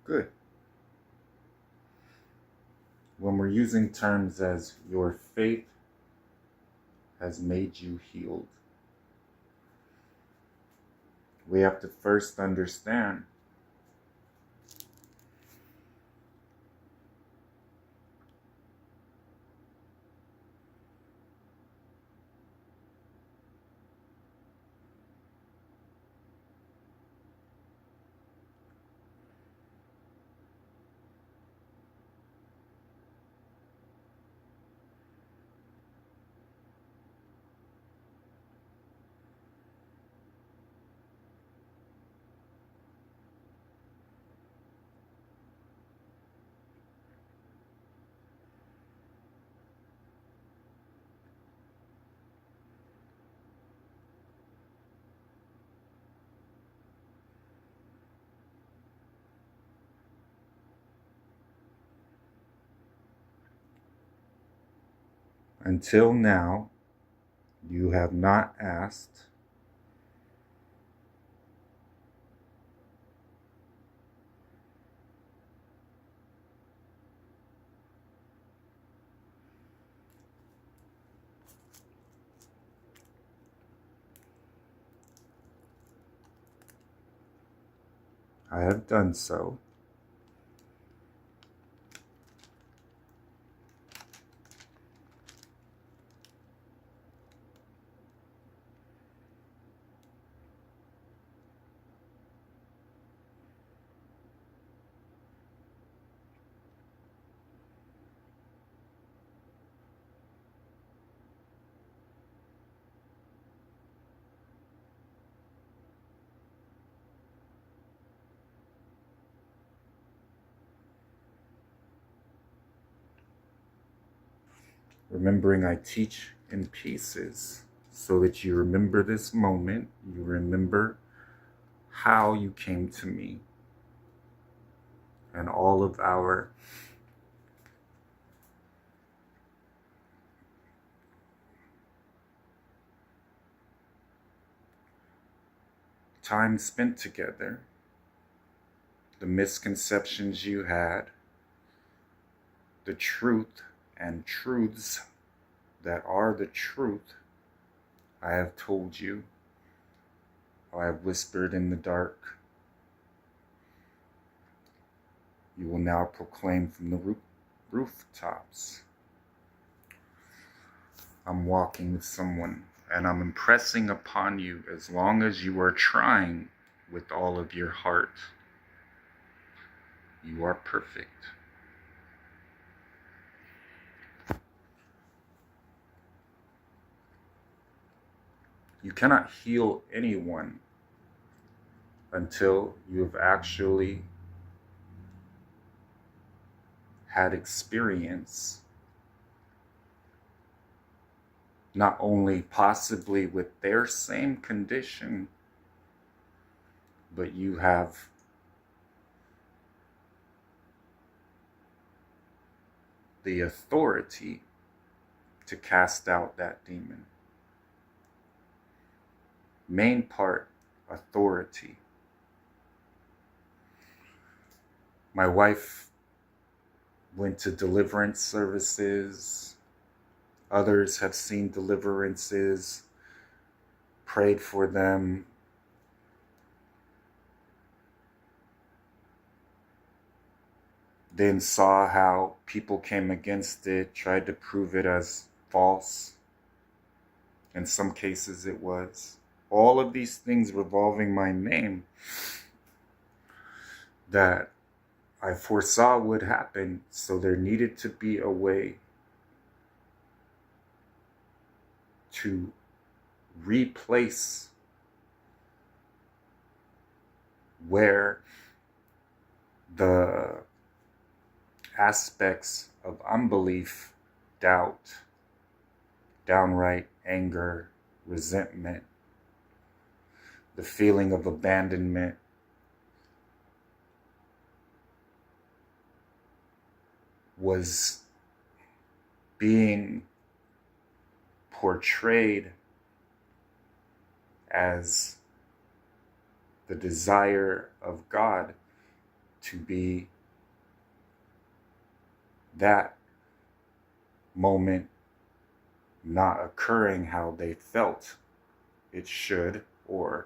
Good. When we're using terms as your faith has made you healed, we have to first understand until now, you have not asked I have done so. Remembering I teach in pieces so that you remember this moment, you remember how you came to me, and all of our time spent together, the misconceptions you had, the truth and truths that are the truth I have told you, or I have whispered in the dark. You will now proclaim from the rooftops. I'm walking with someone, and I'm impressing upon you, as long as you are trying with all of your heart, you are perfect. You cannot heal anyone until you have actually had experience, not only possibly with their same condition, but you have the authority to cast out that demon. Main part, authority. My wife went to deliverance services. Others have seen deliverances, prayed for them. Then saw how people came against it, tried to prove it as false. In some cases it was. All of these things revolving my name that I foresaw would happen, so there needed to be a way to replace where the aspects of unbelief, doubt, downright anger, resentment, the feeling of abandonment, was being portrayed as the desire of God to be that moment not occurring how they felt it should, or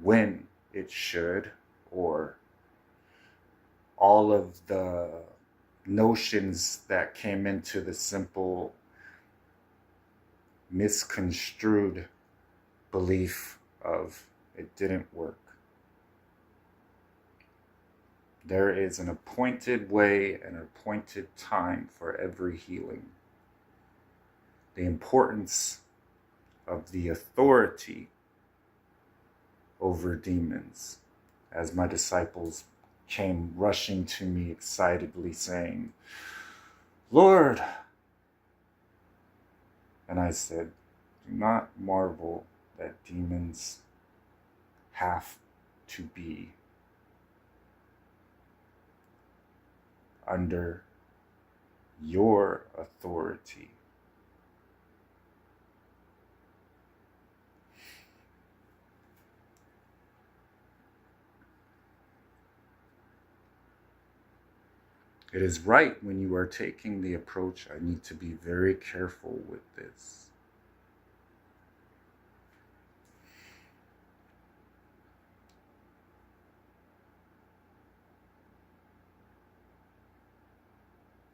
when it should, or all of the notions that came into the simple misconstrued belief of it didn't work. There is an appointed way and an appointed time for every healing. The importance of the authority over demons, as my disciples came rushing to me excitedly saying, "Lord," and I said, "Do not marvel that demons have to be under your authority." It is right when you are taking the approach, I need to be very careful with this.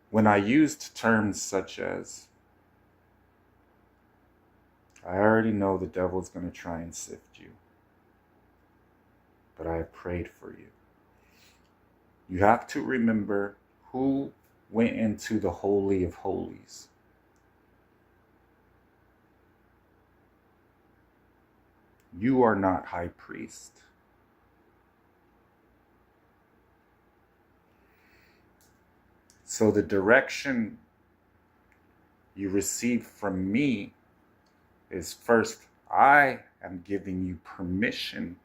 When I used terms such as, "I already know the devil's going to try and sift you, but I have prayed for you," you have to remember who went into the Holy of Holies. You are not high priest. So the direction you receive from me is, first, I am giving you permission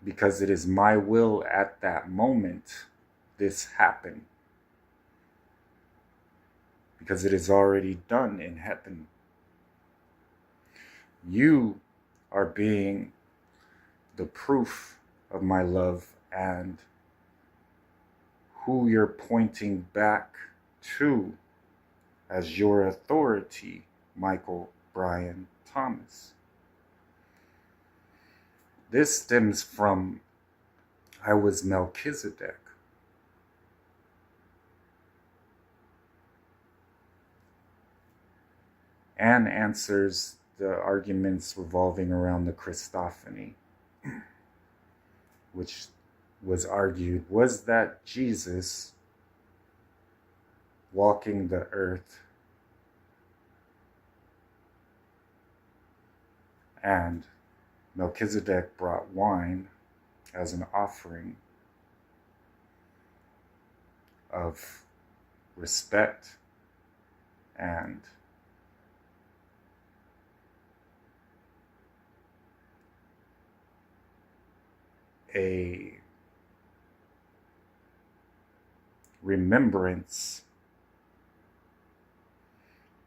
because it is my will at that moment this happen. Because it is already done in heaven. You are being the proof of my love and who you're pointing back to as your authority, Michael Brian Thomas. This stems from, I was Melchizedek. And answers the arguments revolving around the Christophany, which was argued, was that Jesus walking the earth and Melchizedek brought wine as an offering of respect and a remembrance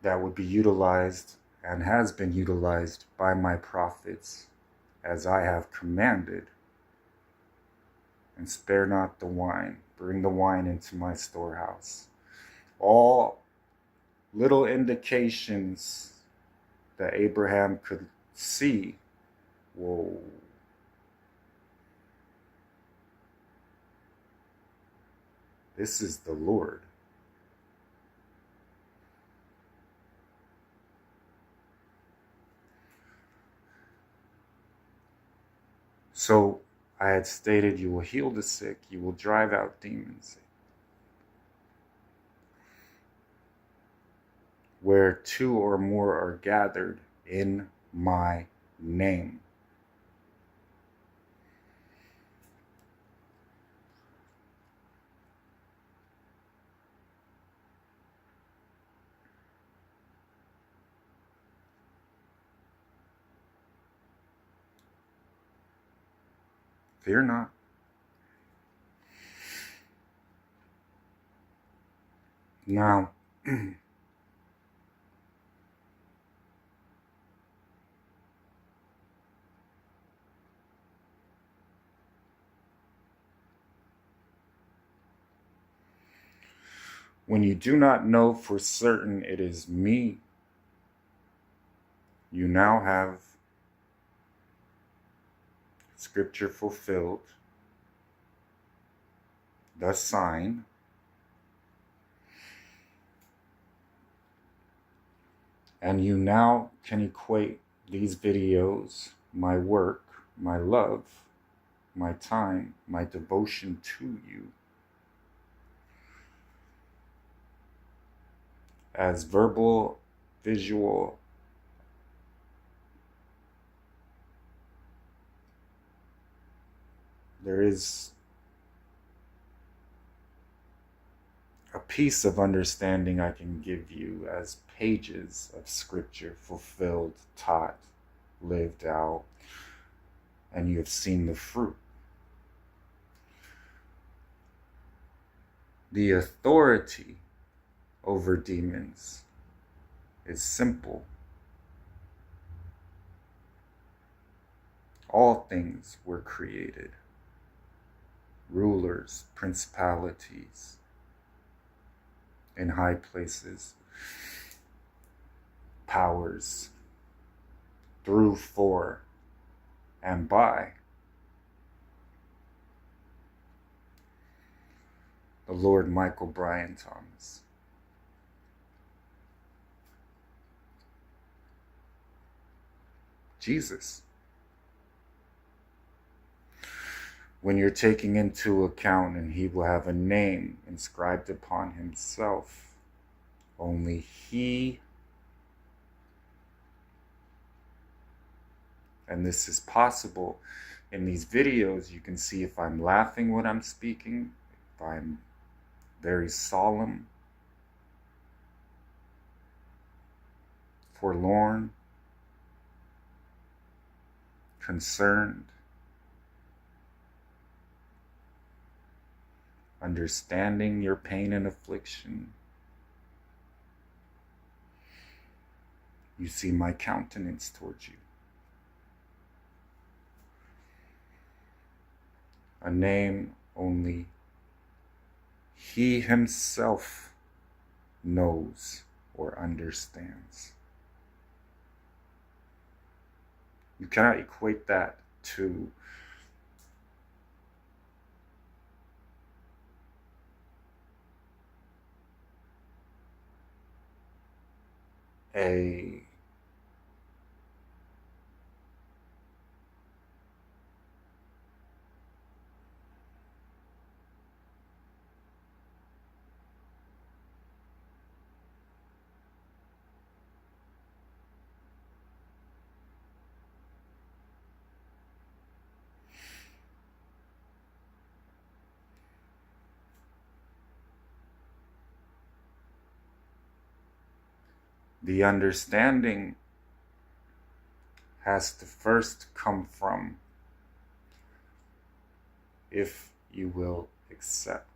that would be utilized and has been utilized by my prophets as I have commanded. And spare not the wine, bring the wine into my storehouse. All little indications that Abraham could see. Whoa. This is the Lord. So I had stated, you will heal the sick, you will drive out demons. Where two or more are gathered in my name. Fear not. Now, When you do not know for certain it is me, you now have Scripture fulfilled, the sign, and you now can equate these videos, my work, my love, my time, my devotion to you, as verbal, visual, there is a piece of understanding I can give you as pages of Scripture fulfilled, taught, lived out, and you have seen the fruit. The authority over demons is simple. All things were created. Rulers, principalities, in high places, powers, through, for, and by the Lord Michael Bryan Thomas. Jesus. When you're taking into account, and he will have a name inscribed upon himself, only he, and this is possible in these videos, you can see if I'm laughing when I'm speaking, if I'm very solemn, forlorn, concerned, understanding your pain and affliction. You see my countenance towards you. A name only he himself knows or understands. You cannot equate that to a the understanding has to first come from, if you will accept,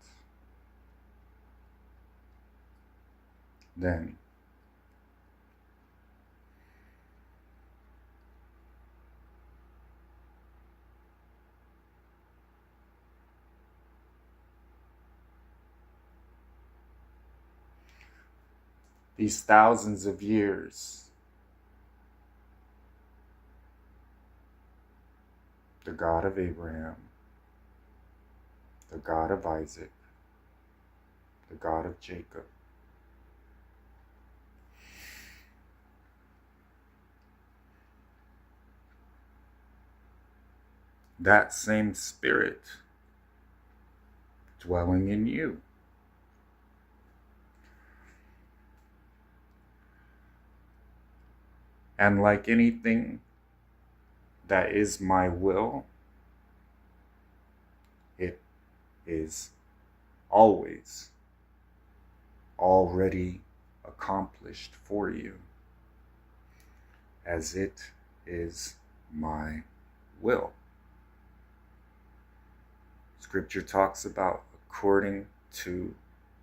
then these thousands of years, the God of Abraham, the God of Isaac, the God of Jacob, that same Spirit dwelling in you. And like anything that is my will, it is always already accomplished for you, as it is my will. Scripture talks about according to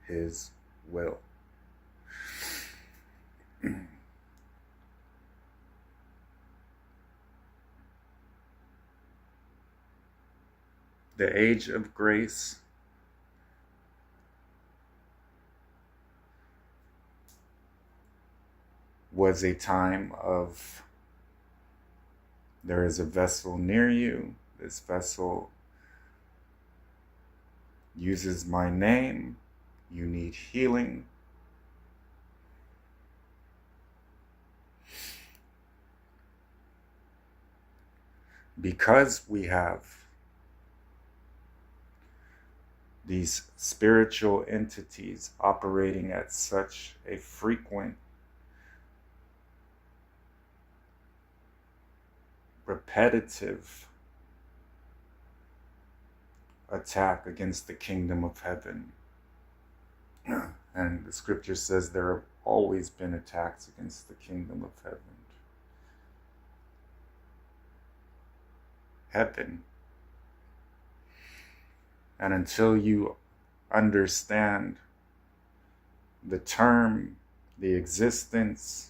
his will. The age of grace was a time of, there is a vessel near you. This vessel uses my name. You need healing. Because we have these spiritual entities operating at such a frequent, repetitive attack against the kingdom of heaven. And the scripture says there have always been attacks against the kingdom of heaven. And until you understand the term, the existence,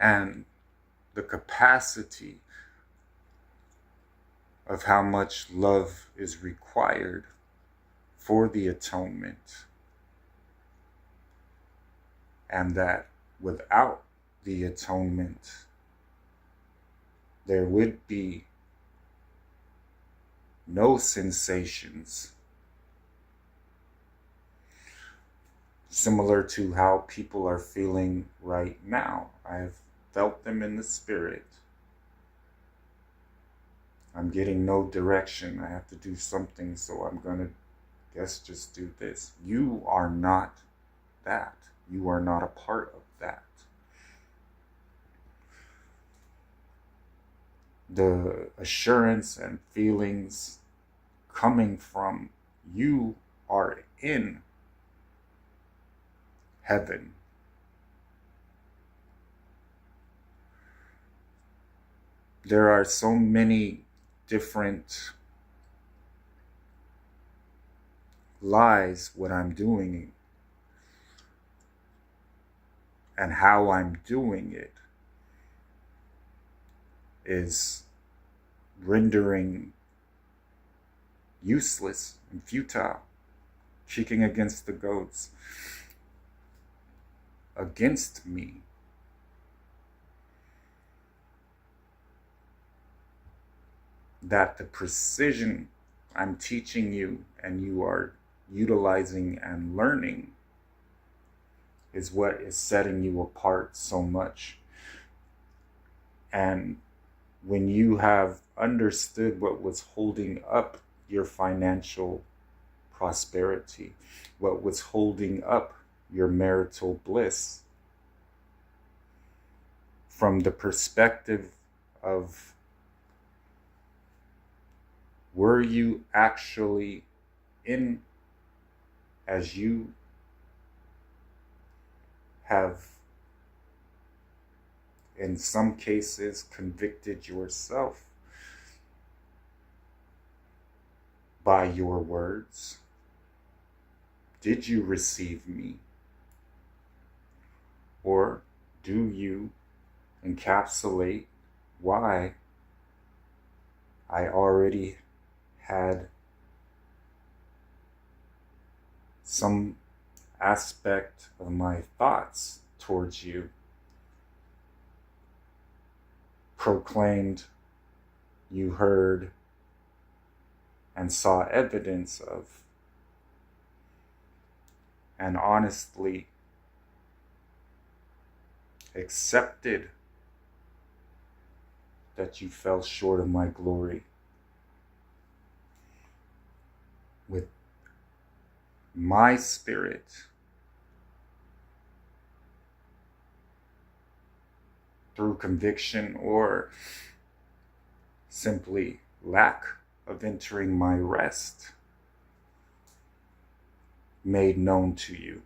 and the capacity of how much love is required for the atonement, and that without the atonement, there would be no sensations, similar to how people are feeling right now. I have felt them in the spirit. I'm getting no direction. I have to do something, so I'm going to just do this. You are not that. You are not a part of that. The assurance and feelings coming from you are in heaven. There are so many different lies what I'm doing and how I'm doing it is rendering useless and futile, kicking against the goats against me. That the precision I'm teaching you and you are utilizing and learning is what is setting you apart so much. And when you have understood what was holding up your financial prosperity, what was holding up your marital bliss, from the perspective of, were you actually in, as you have in some cases convicted yourself by your words? Did you receive me? Or do you encapsulate why I already had some aspect of my thoughts towards you proclaimed, you heard, and saw evidence of, and honestly accepted that you fell short of my glory with my spirit through conviction or simply lack of entering my rest made known to you.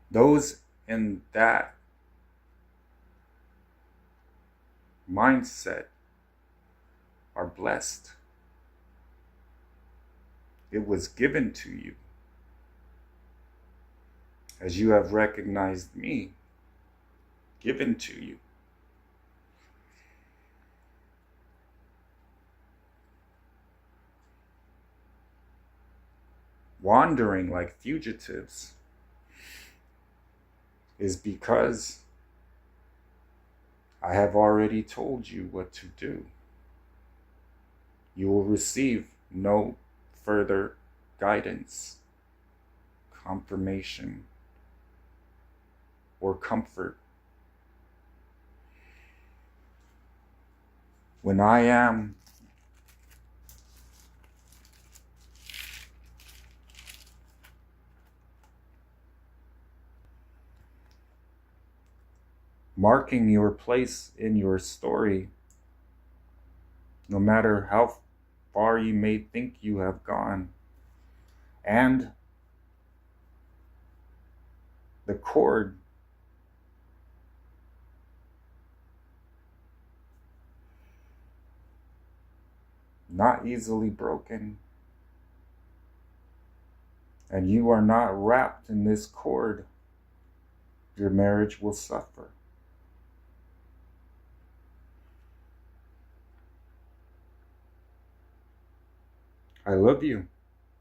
Those in that mindset are blessed. It was given to you. As you have recognized me, given to you. Wandering like fugitives is because I have already told you what to do. You will receive no further guidance, confirmation, or comfort. When I am marking your place in your story, no matter how far you may think you have gone, and the cord not easily broken, and you are not wrapped in this cord, your marriage will suffer. I love you.